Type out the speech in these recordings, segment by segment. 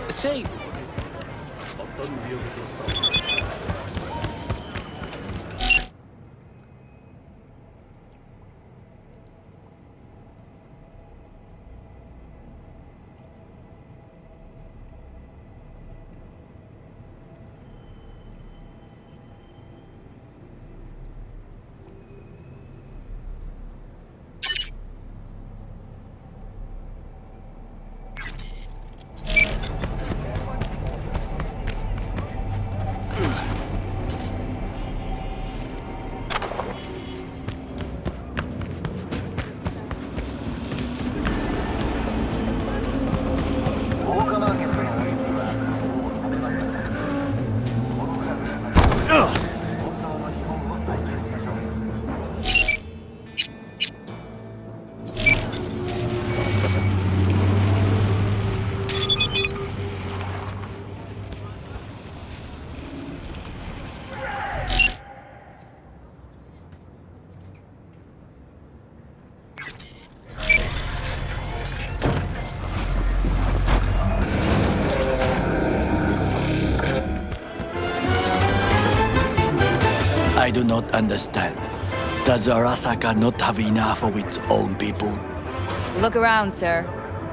Say. I do not understand. Does Arasaka not have enough of its own people? Look around, sir.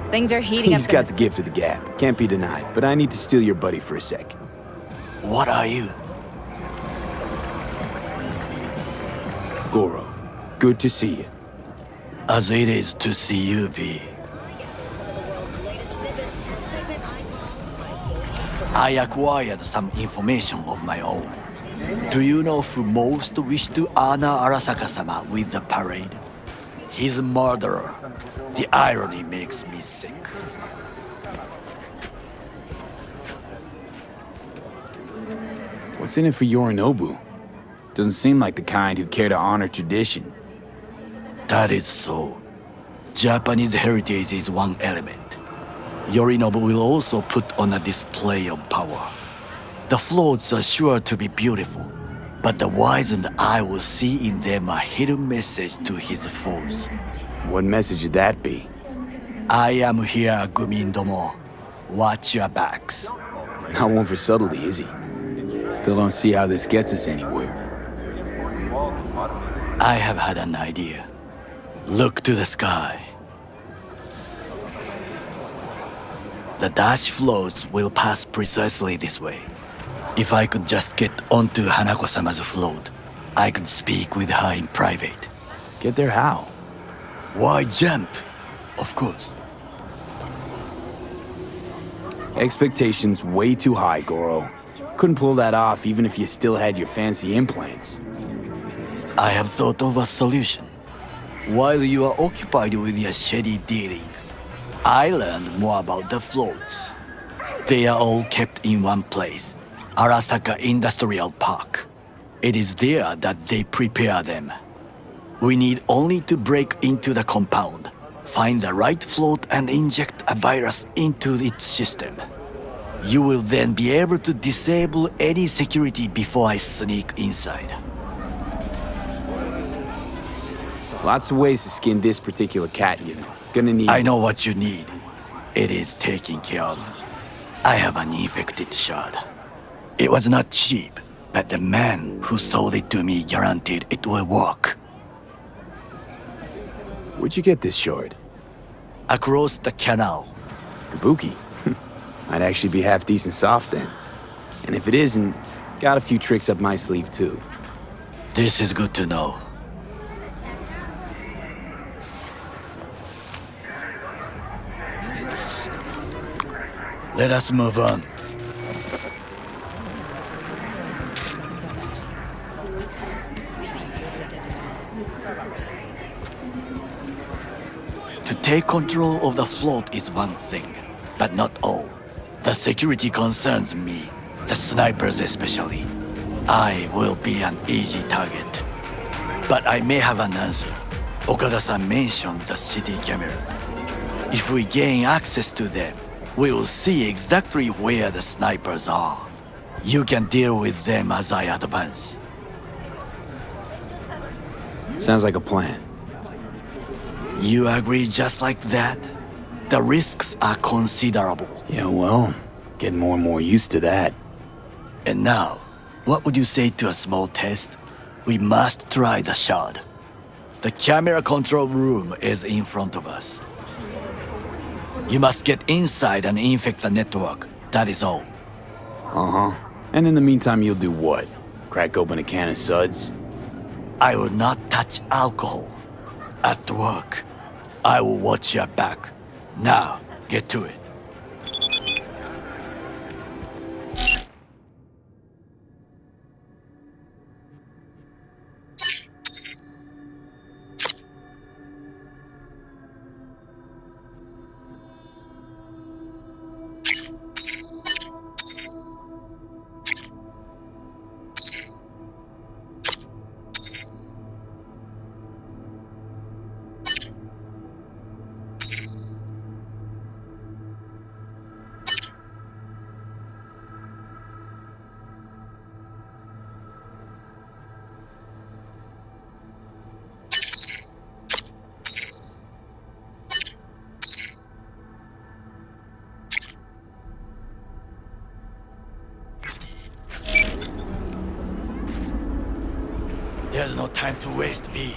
Things are heating up. He's got the gift of the gab. Can't be denied. But I need to steal your buddy for a sec. What are you? Goro, good to see you. As it is to see you, V. I acquired some information of my own. Do you know who most wished to honor Arasaka-sama with the parade? His murderer. The irony makes me sick. What's in it for Yorinobu? Doesn't seem like the kind who care to honor tradition. That is so. Japanese heritage is one element. Yorinobu will also put on a display of power. The floats are sure to be beautiful, but the wizened eye will see in them a hidden message to his foes. What message would that be? I am here, Gumindomo. Watch your backs. Not one for subtlety, is he? Still don't see how this gets us anywhere. I have had an idea. Look to the sky. The dash floats will pass precisely this way. If I could just get onto Hanako-sama's float, I could speak with her in private. Get there how? Why jump? Of course. Expectations way too high, Goro. Couldn't pull that off even if you still had your fancy implants. I have thought of a solution. While you are occupied with your shady dealings, I learned more about the floats. They are all kept in one place, Arasaka Industrial Park. It is there that they prepare them. We need only to break into the compound, find the right float and inject a virus into its system. You will then be able to disable any security before I sneak inside. Lots of ways to skin this particular cat, you know. Gonna need... I know what you need. It is taken care of. I have an infected shard. It was not cheap, but the man who sold it to me guaranteed it will work. Where'd you get this shard? Across the canal. Kabuki. Might actually be half decent soft then. And if it isn't, got a few tricks up my sleeve too. This is good to know. Let us move on. To take control of the float is one thing, but not all. The security concerns me, the snipers especially. I will be an easy target. But I may have an answer. Okada-san mentioned the city cameras. If we gain access to them, we will see exactly where the snipers are. You can deal with them as I advance. Sounds like a plan. You agree just like that? The risks are considerable. Yeah, well, getting more and more used to that. And now, what would you say to a small test? We must try the shard. The camera control room is in front of us. You must get inside and infect the network. That is all. Uh-huh. And in the meantime, you'll do what? Crack open a can of suds? I will not touch alcohol. At work, I will watch your back. Now, get to it. There's no time to waste, B.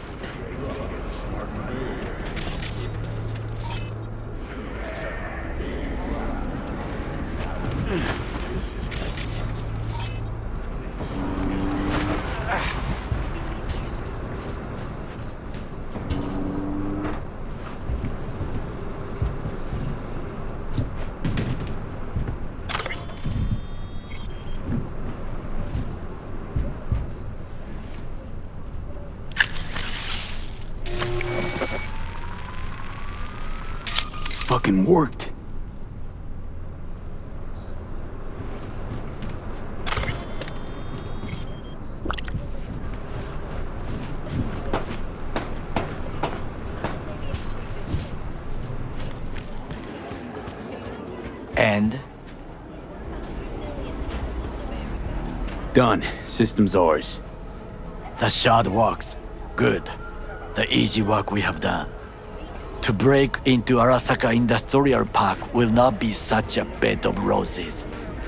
Fucking worked. And? Done. System's ours. The shard works. Good. The easy work we have done. To break into Arasaka Industrial Park will not be such a bed of roses.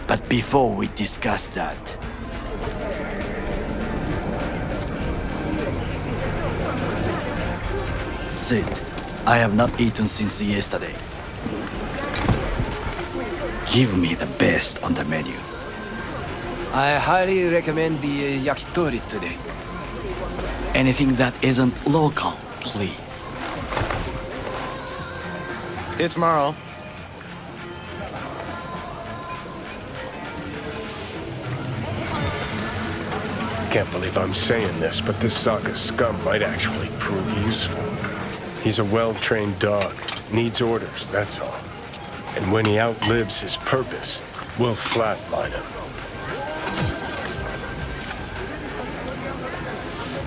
But before we discuss that... Sit. I have not eaten since yesterday. Give me the best on the menu. I highly recommend the yakitori today. Anything that isn't local, please. See you tomorrow. Can't believe I'm saying this, but this Sokka scum might actually prove useful. He's a well-trained dog. Needs orders, that's all. And when he outlives his purpose, we'll flatline him.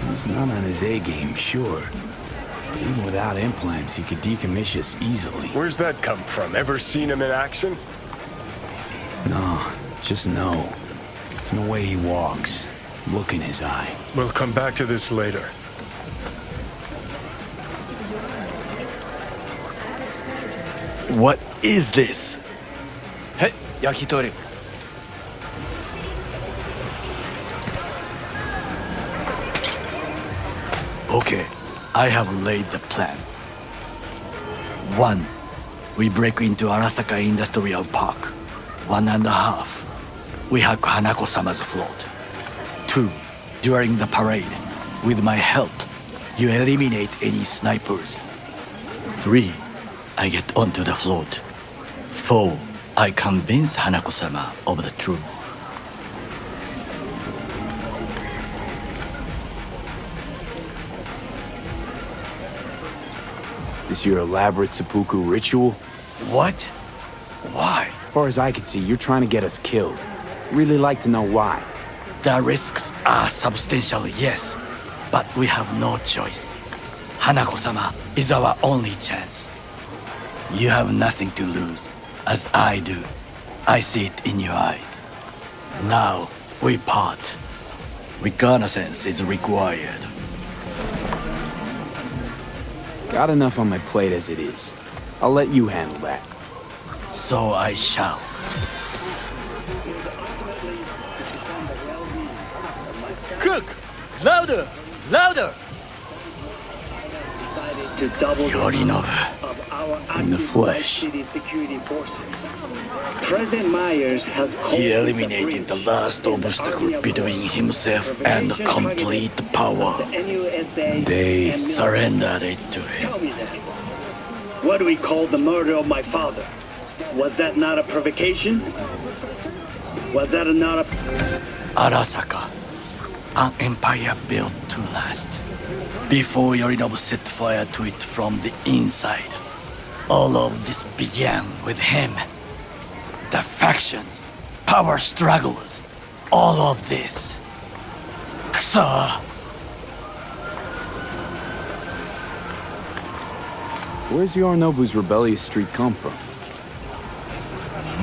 He's not on his A game, sure. But even without implants, he could decommission us easily. Where's that come from? Ever seen him in action? No, just no. From the way he walks, look in his eye. We'll come back to this later. What is this? Hey, yakitori. Okay, I have laid the plan. 1. We break into Arasaka Industrial Park. 1.5. We hack Hanako-sama's float. 2. During the parade, with my help, you eliminate any snipers. 3. I get onto the float. 4. I convince Hanako-sama of the truth. This your elaborate seppuku ritual? What? Why? As far as I can see, you're trying to get us killed. Really like to know why. The risks are substantial, yes, but we have no choice. Hanako-sama is our only chance. You have nothing to lose, as I do. I see it in your eyes. Now, we part. Reconnaissance is required. Got enough on my plate as it is. I'll let you handle that. So I shall. Cook! Louder! Louder! Yorinobu. In the flesh. President Myers has called He eliminated the last obstacle between himself and complete power. They Surrendered it to Tell him. me that. What do we call the murder of my father? Was that not a provocation? Was that not a... Arasaka, an empire built to last. Before Yorinobu set fire to it from the inside, all of this began with him. The factions, power struggles, all of this. Kusa! Where's Yorinobu's rebellious streak come from?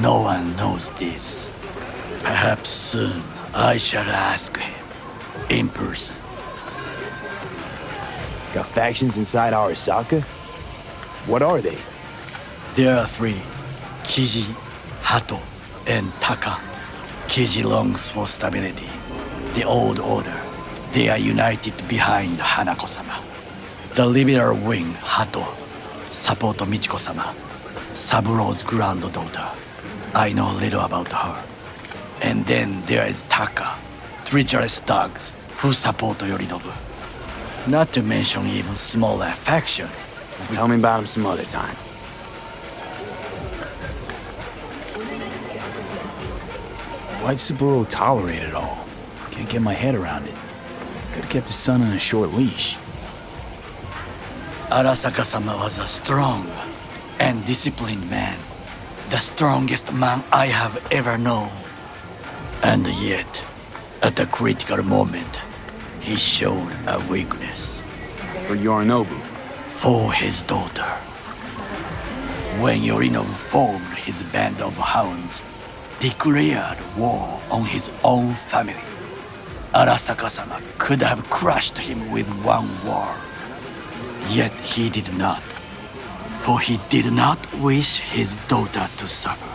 No one knows this. Perhaps soon I shall ask him in person. Got factions inside Arasaka? What are they? There are 3, Kiji, Hato, and Taka. Kiji longs for stability. The old order. They are united behind Hanako-sama. The liberal wing, Hato, support Michiko-sama, Saburo's granddaughter. I know little about her. And then there is Taka, treacherous thugs who support Yorinobu. Not to mention even smaller factions. Tell me about him some other time. Why'd Saburo tolerate it all? Can't get my head around it. Could've kept his son on a short leash. Arasaka-sama was a strong and disciplined man. The strongest man I have ever known. And yet, at the critical moment, he showed a weakness For Yorinobu. for his daughter. When Yorinobu formed his band of hounds, declared war on his own family, Arasaka-sama could have crushed him with one word. Yet he did not, for he did not wish his daughter to suffer.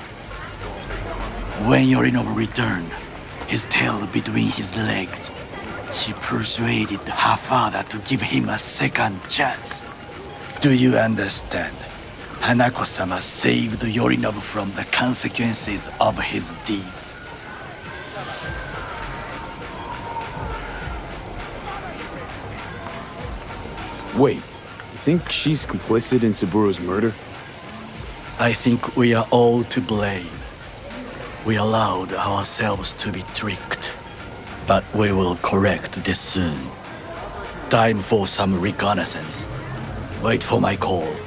When Yorinobu returned, his tail between his legs, she persuaded her father to give him a second chance. Do you understand? Hanako-sama saved Yorinobu from the consequences of his deeds. Wait, you think she's complicit in Saburo's murder? I think we are all to blame. We allowed ourselves to be tricked. But we will correct this soon. Time for some reconnaissance. Wait for my call.